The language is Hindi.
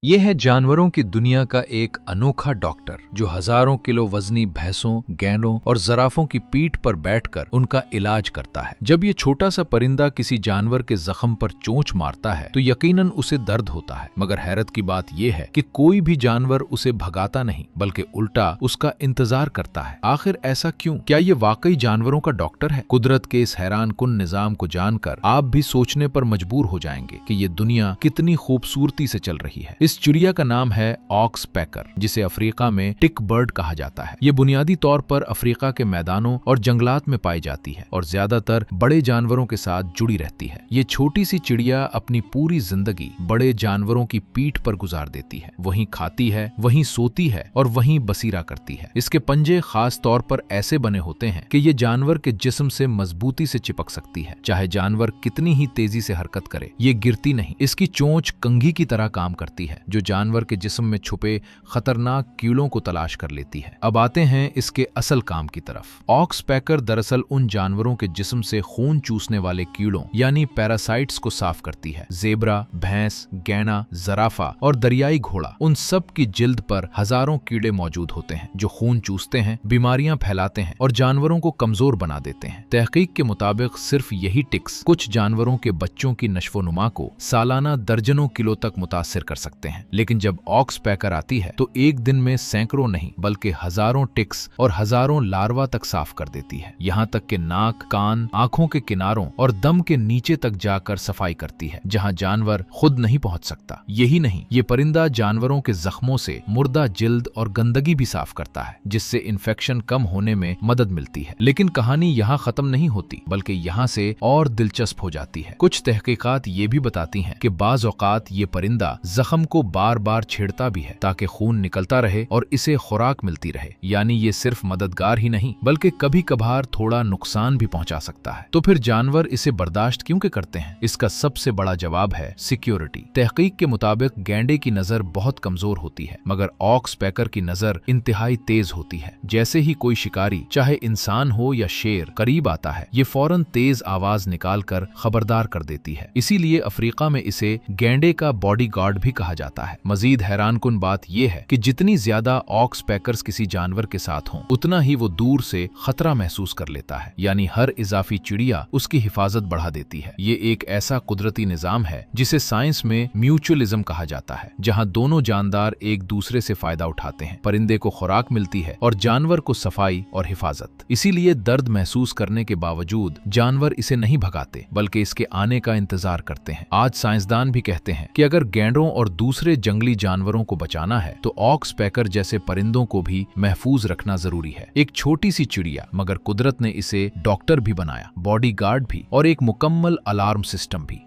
ये है जानवरों की दुनिया का एक अनोखा डॉक्टर जो हजारों किलो वजनी भैंसों, गैंडों और जराफों की पीठ पर बैठकर उनका इलाज करता है। जब ये छोटा सा परिंदा किसी जानवर के जख्म पर चोंच मारता है तो यकीनन उसे दर्द होता है, मगर हैरत की बात यह है कि कोई भी जानवर उसे भगाता नहीं बल्कि उल्टा उसका इंतजार करता है। आखिर ऐसा क्यों? क्या ये वाकई जानवरों का डॉक्टर है? कुदरत के इस हैरान कुन निजाम को जानकर आप भी सोचने पर मजबूर हो जाएंगे कि ये दुनिया कितनी खूबसूरती से चल रही है। इस चिड़िया का नाम है ऑक्स पैकर, जिसे अफ्रीका में टिक बर्ड कहा जाता है। ये बुनियादी तौर पर अफ्रीका के मैदानों और जंगलात में पाई जाती है और ज्यादातर बड़े जानवरों के साथ जुड़ी रहती है। ये छोटी सी चिड़िया अपनी पूरी जिंदगी बड़े जानवरों की पीठ पर गुजार देती है। वहीं खाती है, वहीं सोती है और वहीं बसीरा करती है। इसके पंजे खास तौर पर ऐसे बने होते हैं कि ये जानवर के जिस्म से मजबूती से चिपक सकती है। चाहे जानवर कितनी ही तेजी से हरकत करे, ये गिरती नहीं। इसकी चोंच कंघी की तरह काम करती है जो जानवर के जिस्म में छुपे खतरनाक कीड़ों को तलाश कर लेती है। अब आते हैं इसके असल काम की तरफ। ऑक्स पैकर दरअसल उन जानवरों के जिस्म से खून चूसने वाले कीड़ों यानी पैरासाइट्स को साफ करती है। जेबरा, भैंस, गैंडा, जराफा और दरियाई घोड़ा, उन सब की जिल्द पर हजारों कीड़े मौजूद होते हैं जो खून चूसते हैं, बीमारियां फैलाते हैं और जानवरों को कमजोर बना देते हैं। तहकीक के मुताबिक सिर्फ यही टिक्स कुछ जानवरों के बच्चों की नश्वोनुमा को सालाना दर्जनों किलो तक मुतासिर कर सकते हैं। लेकिन जब ऑक्स पैकर आती है तो एक दिन में सैकड़ों नहीं बल्कि हजारों टिक्स और हजारों लार्वा तक साफ कर देती है। यहाँ तक कि नाक, कान, आंखों के किनारों और दम के नीचे तक जाकर सफाई करती है जहाँ जानवर खुद नहीं पहुँच सकता। यही नहीं, ये परिंदा जानवरों के जख्मों से मुर्दा जिल्द और गंदगी भी साफ करता है जिससे इन्फेक्शन कम होने में मदद मिलती है। लेकिन कहानी यहाँ खत्म नहीं होती बल्कि यहाँ से और दिलचस्प हो जाती है। कुछ तहकीकात ये भी बताती हैं कि बाज औकात ये परिंदा जख्म को बार बार छेड़ता भी है ताकि खून निकलता रहे और इसे खुराक मिलती रहे। यानी ये सिर्फ मददगार ही नहीं बल्कि कभी कभार थोड़ा नुकसान भी पहुंचा सकता है। तो फिर जानवर इसे बर्दाश्त क्यों के करते हैं? इसका सबसे बड़ा जवाब है सिक्योरिटी। तहकीक के मुताबिक गैंडे की नजर बहुत कमजोर होती है मगर ऑक्स पैकर की नजर इंतहाई तेज होती है। जैसे ही कोई शिकारी, चाहे इंसान हो या शेर, करीब आता है ये फौरन तेज आवाज निकालकर खबरदार कर देती है। इसीलिए अफ्रीका में इसे गैंडे का बॉडीगार्ड भी कहा जाता है। मजीद हैरानकुन बात यह है कि जितनी ज्यादा ऑक्स पैकर्स किसी जानवर के साथ हों उतना ही वो दूर से खतरा महसूस कर लेता है। यानी हर इजाफी चिड़िया उसकी हिफाजत बढ़ा देती है। ये एक ऐसा कुदरती निजाम है जिसे साइंस में म्यूचुअलिज्म कहा जाता है, जहां दोनों जानदार एक दूसरे से फायदा उठाते हैं। परिंदे को खुराक मिलती है और जानवर को सफाई और हिफाजत। इसीलिए दर्द महसूस करने के बावजूद जानवर इसे नहीं भगाते बल्कि इसके आने का इंतजार करते हैं। आज साइंसदान भी कहते हैं कि अगर गैंडों और दूसरे जंगली जानवरों को बचाना है तो ऑक्स पैकर जैसे परिंदों को भी महफूज रखना जरूरी है। एक छोटी सी चिड़िया मगर कुदरत ने इसे डॉक्टर भी बनाया, बॉडीगार्ड भी और एक मुकम्मल अलार्म सिस्टम भी।